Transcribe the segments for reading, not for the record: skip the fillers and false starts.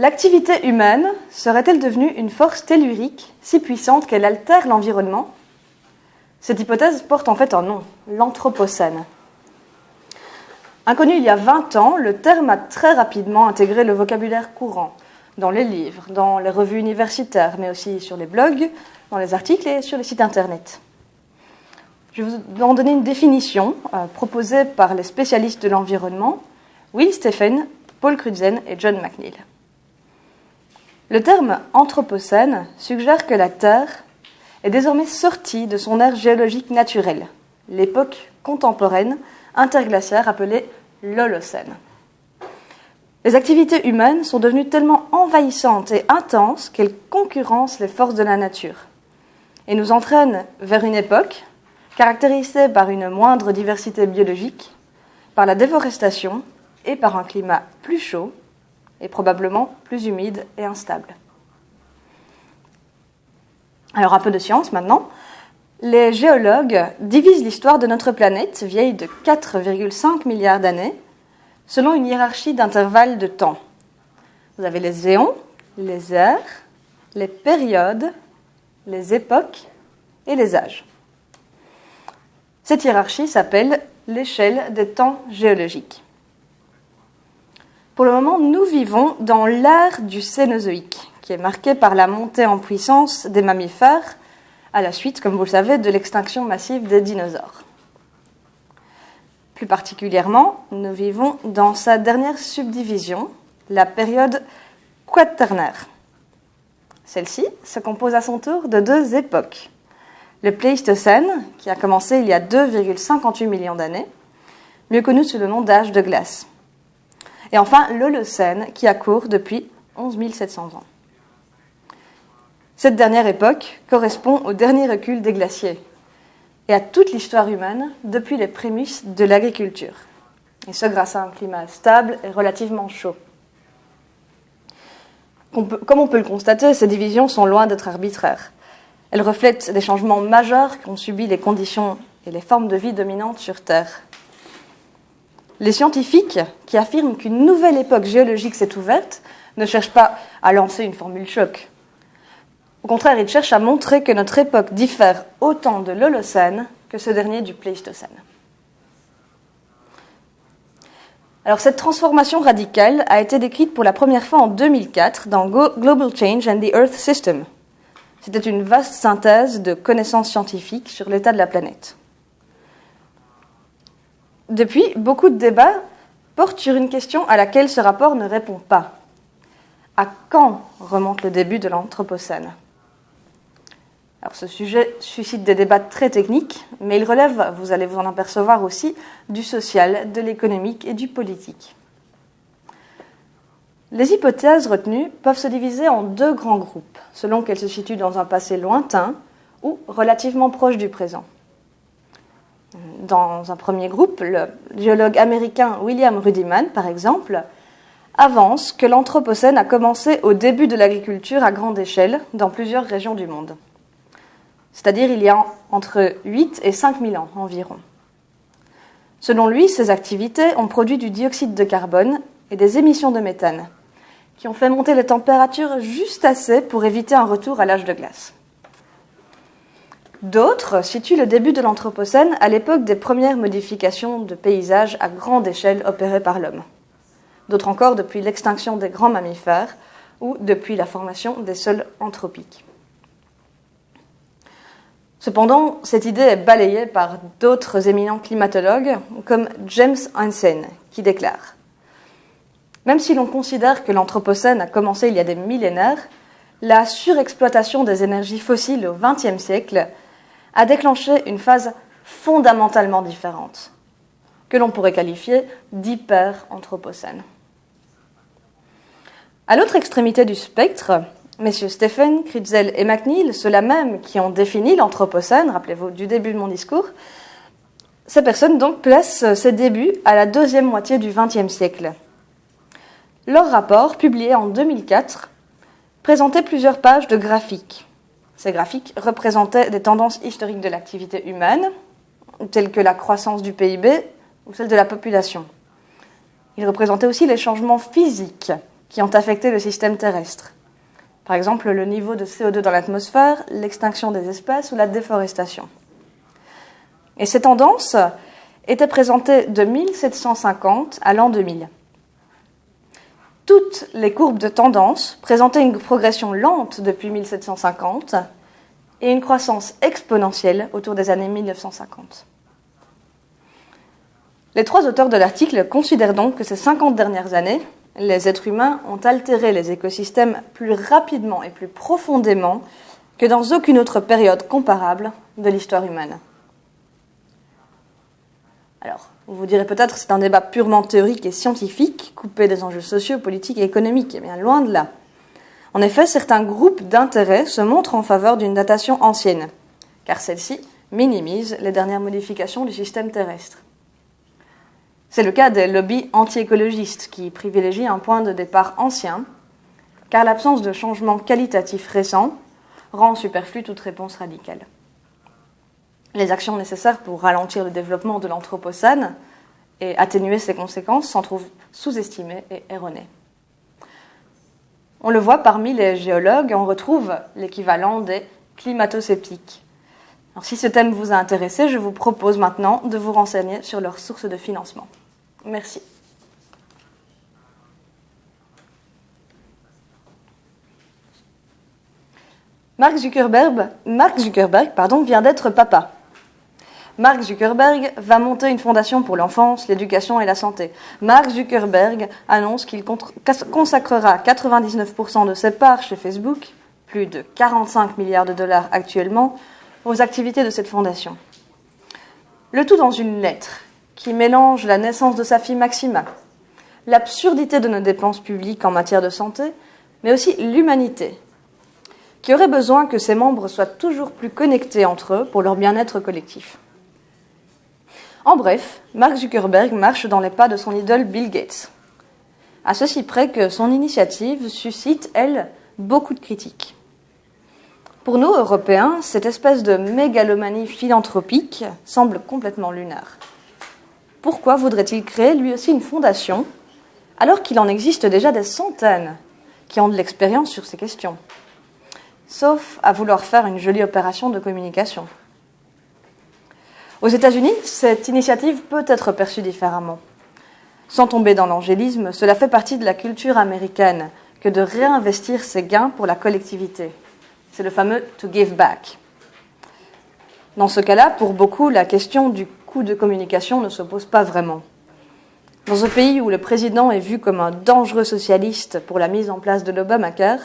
L'activité humaine serait-elle devenue une force tellurique si puissante qu'elle altère l'environnement? Cette hypothèse porte en fait un nom, l'Anthropocène. Inconnu il y a 20 ans, le terme a très rapidement intégré le vocabulaire courant, dans les livres, dans les revues universitaires, mais aussi sur les blogs, dans les articles et sur les sites internet. Je vais vous en donner une définition proposée par les spécialistes de l'environnement, Will Steffen, Paul Crutzen et John McNeill. Le terme Anthropocène suggère que la Terre est désormais sortie de son ère géologique naturelle, l'époque contemporaine interglaciaire appelée l'Holocène. Les activités humaines sont devenues tellement envahissantes et intenses qu'elles concurrencent les forces de la nature et nous entraînent vers une époque caractérisée par une moindre diversité biologique, par la déforestation et par un climat plus chaud et probablement plus humide et instable. Alors un peu de science maintenant. Les géologues divisent l'histoire de notre planète, vieille de 4,5 milliards d'années, selon une hiérarchie d'intervalles de temps. Vous avez les éons, les ères, les périodes, les époques et les âges. Cette hiérarchie s'appelle l'échelle des temps géologiques. Pour le moment, nous vivons dans l'ère du Cénozoïque, qui est marquée par la montée en puissance des mammifères, à la suite, comme vous le savez, de l'extinction massive des dinosaures. Plus particulièrement, nous vivons dans sa dernière subdivision, la période quaternaire. Celle-ci se compose à son tour de deux époques. Le Pléistocène, qui a commencé il y a 2,58 millions d'années, mieux connu sous le nom d'âge de glace. Et enfin, l'Holocène, qui a cours depuis 11 700 ans. Cette dernière époque correspond au dernier recul des glaciers et à toute l'histoire humaine depuis les prémices de l'agriculture. Et ce, grâce à un climat stable et relativement chaud. Comme on peut le constater, ces divisions sont loin d'être arbitraires. Elles reflètent des changements majeurs qu'ont subis les conditions et les formes de vie dominantes sur Terre. Les scientifiques qui affirment qu'une nouvelle époque géologique s'est ouverte ne cherchent pas à lancer une formule choc. Au contraire, ils cherchent à montrer que notre époque diffère autant de l'Holocène que ce dernier du Pléistocène. Alors, cette transformation radicale a été décrite pour la première fois en 2004 dans Global Change and the Earth System. C'était une vaste synthèse de connaissances scientifiques sur l'état de la planète. Depuis, beaucoup de débats portent sur une question à laquelle ce rapport ne répond pas. À quand remonte le début de l'Anthropocène ? Alors, ce sujet suscite des débats très techniques, mais il relève, vous allez vous en apercevoir aussi, du social, de l'économique et du politique. Les hypothèses retenues peuvent se diviser en deux grands groupes, selon qu'elles se situent dans un passé lointain ou relativement proche du présent. Dans un premier groupe, le géologue américain William Rudiman, par exemple, avance que l'Anthropocène a commencé au début de l'agriculture à grande échelle dans plusieurs régions du monde. C'est-à-dire il y a entre 8 et 5 000 ans environ. Selon lui, ces activités ont produit du dioxyde de carbone et des émissions de méthane, qui ont fait monter les températures juste assez pour éviter un retour à l'âge de glace. D'autres situent le début de l'Anthropocène à l'époque des premières modifications de paysages à grande échelle opérées par l'homme. D'autres encore depuis l'extinction des grands mammifères ou depuis la formation des sols anthropiques. Cependant, cette idée est balayée par d'autres éminents climatologues, comme James Hansen, qui déclare « Même si l'on considère que l'Anthropocène a commencé il y a des millénaires, la surexploitation des énergies fossiles au XXe siècle a déclenché une phase fondamentalement différente, que l'on pourrait qualifier d'hyper-anthropocène. » À l'autre extrémité du spectre, messieurs Steffen, Crutzen et McNeill, ceux-là même qui ont défini l'Anthropocène, rappelez-vous du début de mon discours, ces personnes donc placent ses débuts à la deuxième moitié du XXe siècle. Leur rapport, publié en 2004, présentait plusieurs pages de graphiques. Ces graphiques représentaient des tendances historiques de l'activité humaine, telles que la croissance du PIB ou celle de la population. Ils représentaient aussi les changements physiques qui ont affecté le système terrestre. Par exemple, le niveau de CO2 dans l'atmosphère, l'extinction des espèces ou la déforestation. Et ces tendances étaient présentées de 1750 à l'an 2000. Toutes les courbes de tendance présentaient une progression lente depuis 1750 et une croissance exponentielle autour des années 1950. Les trois auteurs de l'article considèrent donc que ces 50 dernières années, les êtres humains ont altéré les écosystèmes plus rapidement et plus profondément que dans aucune autre période comparable de l'histoire humaine. Alors, vous vous direz peut-être que c'est un débat purement théorique et scientifique, coupé des enjeux sociaux, politiques et économiques. Eh bien, loin de là. En effet, certains groupes d'intérêt se montrent en faveur d'une datation ancienne, car celle-ci minimise les dernières modifications du système terrestre. C'est le cas des lobbies anti-écologistes qui privilégient un point de départ ancien, car l'absence de changements qualitatifs récents rend superflue toute réponse radicale. Les actions nécessaires pour ralentir le développement de l'anthropocène et atténuer ses conséquences s'en trouvent sous-estimées et erronées. On le voit parmi les géologues, on retrouve l'équivalent des climato-sceptiques. Alors, si ce thème vous a intéressé, je vous propose maintenant de vous renseigner sur leurs sources de financement. Merci. Mark Zuckerberg vient d'être papa. Mark Zuckerberg va monter une fondation pour l'enfance, l'éducation et la santé. Mark Zuckerberg annonce qu'il consacrera 99% de ses parts chez Facebook, plus de 45 milliards de dollars actuellement, aux activités de cette fondation. Le tout dans une lettre qui mélange la naissance de sa fille Maxima, l'absurdité de nos dépenses publiques en matière de santé, mais aussi l'humanité, qui aurait besoin que ses membres soient toujours plus connectés entre eux pour leur bien-être collectif. En bref, Mark Zuckerberg marche dans les pas de son idole Bill Gates, à ceci près que son initiative suscite, elle, beaucoup de critiques. Pour nous, Européens, cette espèce de mégalomanie philanthropique semble complètement lunaire. Pourquoi voudrait-il créer lui aussi une fondation, alors qu'il en existe déjà des centaines qui ont de l'expérience sur ces questions, sauf à vouloir faire une jolie opération de communication. Aux États-Unis, cette initiative peut être perçue différemment. Sans tomber dans l'angélisme, cela fait partie de la culture américaine que de réinvestir ses gains pour la collectivité. C'est le fameux « to give back ». Dans ce cas-là, pour beaucoup, la question du coût de communication ne se pose pas vraiment. Dans un pays où le président est vu comme un dangereux socialiste pour la mise en place de l'Obamacare,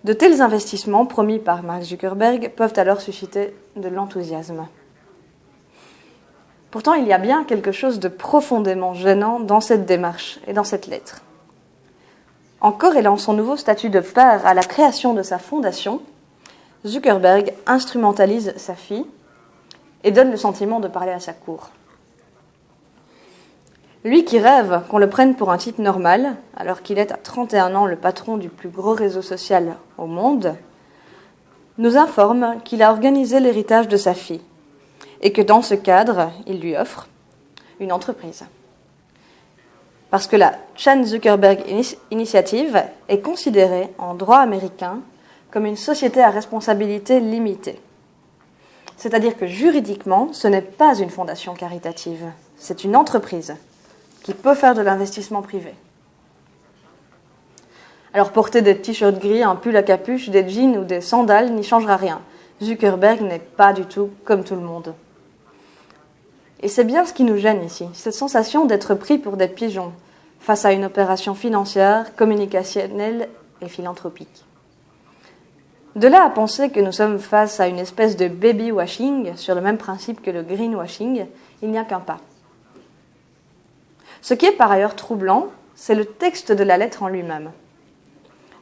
de tels investissements promis par Mark Zuckerberg peuvent alors susciter de l'enthousiasme. Pourtant, il y a bien quelque chose de profondément gênant dans cette démarche et dans cette lettre. En corrélant son nouveau statut de père à la création de sa fondation, Zuckerberg instrumentalise sa fille et donne le sentiment de parler à sa cour. Lui qui rêve qu'on le prenne pour un type normal, alors qu'il est à 31 ans le patron du plus gros réseau social au monde, nous informe qu'il a organisé l'héritage de sa fille et que dans ce cadre, il lui offre une entreprise. Parce que la Chan Zuckerberg Initiative est considérée en droit américain comme une société à responsabilité limitée. C'est-à-dire que juridiquement, ce n'est pas une fondation caritative, c'est une entreprise qui peut faire de l'investissement privé. Alors porter des t-shirts gris, un pull à capuche, des jeans ou des sandales n'y changera rien. Zuckerberg n'est pas du tout comme tout le monde. Et c'est bien ce qui nous gêne ici, cette sensation d'être pris pour des pigeons face à une opération financière, communicationnelle et philanthropique. De là à penser que nous sommes face à une espèce de baby-washing, sur le même principe que le greenwashing, il n'y a qu'un pas. Ce qui est par ailleurs troublant, c'est le texte de la lettre en lui-même.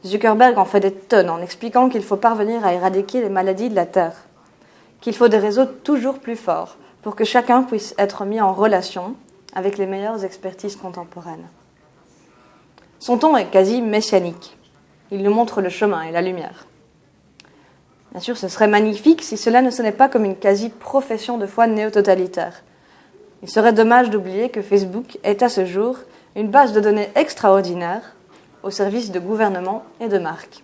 Zuckerberg en fait des tonnes en expliquant qu'il faut parvenir à éradiquer les maladies de la Terre, qu'il faut des réseaux toujours plus forts pour que chacun puisse être mis en relation avec les meilleures expertises contemporaines. Son ton est quasi messianique. Il nous montre le chemin et la lumière. Bien sûr, ce serait magnifique si cela ne sonnait pas comme une quasi-profession de foi néo-totalitaire. Il serait dommage d'oublier que Facebook est à ce jour une base de données extraordinaire, au service de gouvernements et de marques.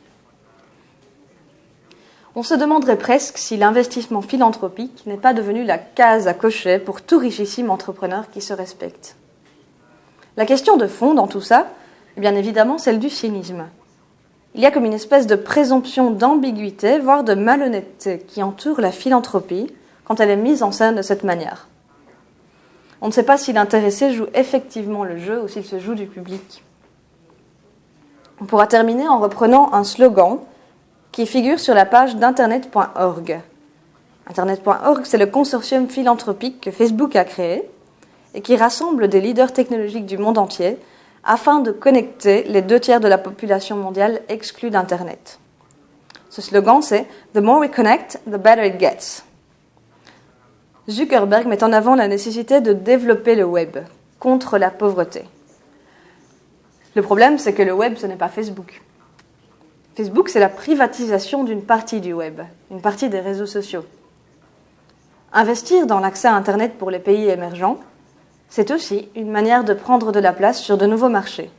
On se demanderait presque si l'investissement philanthropique n'est pas devenu la case à cocher pour tout richissime entrepreneur qui se respecte. La question de fond dans tout ça est bien évidemment celle du cynisme. Il y a comme une espèce de présomption d'ambiguïté, voire de malhonnêteté qui entoure la philanthropie quand elle est mise en scène de cette manière. On ne sait pas si l'intéressé joue effectivement le jeu ou s'il se joue du public. On pourra terminer en reprenant un slogan qui figure sur la page d'internet.org. Internet.org, c'est le consortium philanthropique que Facebook a créé et qui rassemble des leaders technologiques du monde entier afin de connecter les 2/3 de la population mondiale exclue d'Internet. Ce slogan, c'est « The more we connect, the better it gets ». Zuckerberg met en avant la nécessité de développer le web contre la pauvreté. Le problème, c'est que le web, ce n'est pas Facebook. Facebook, c'est la privatisation d'une partie du web, une partie des réseaux sociaux. Investir dans l'accès à Internet pour les pays émergents, c'est aussi une manière de prendre de la place sur de nouveaux marchés,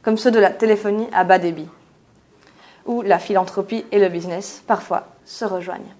comme ceux de la téléphonie à bas débit, où la philanthropie et le business, parfois, se rejoignent.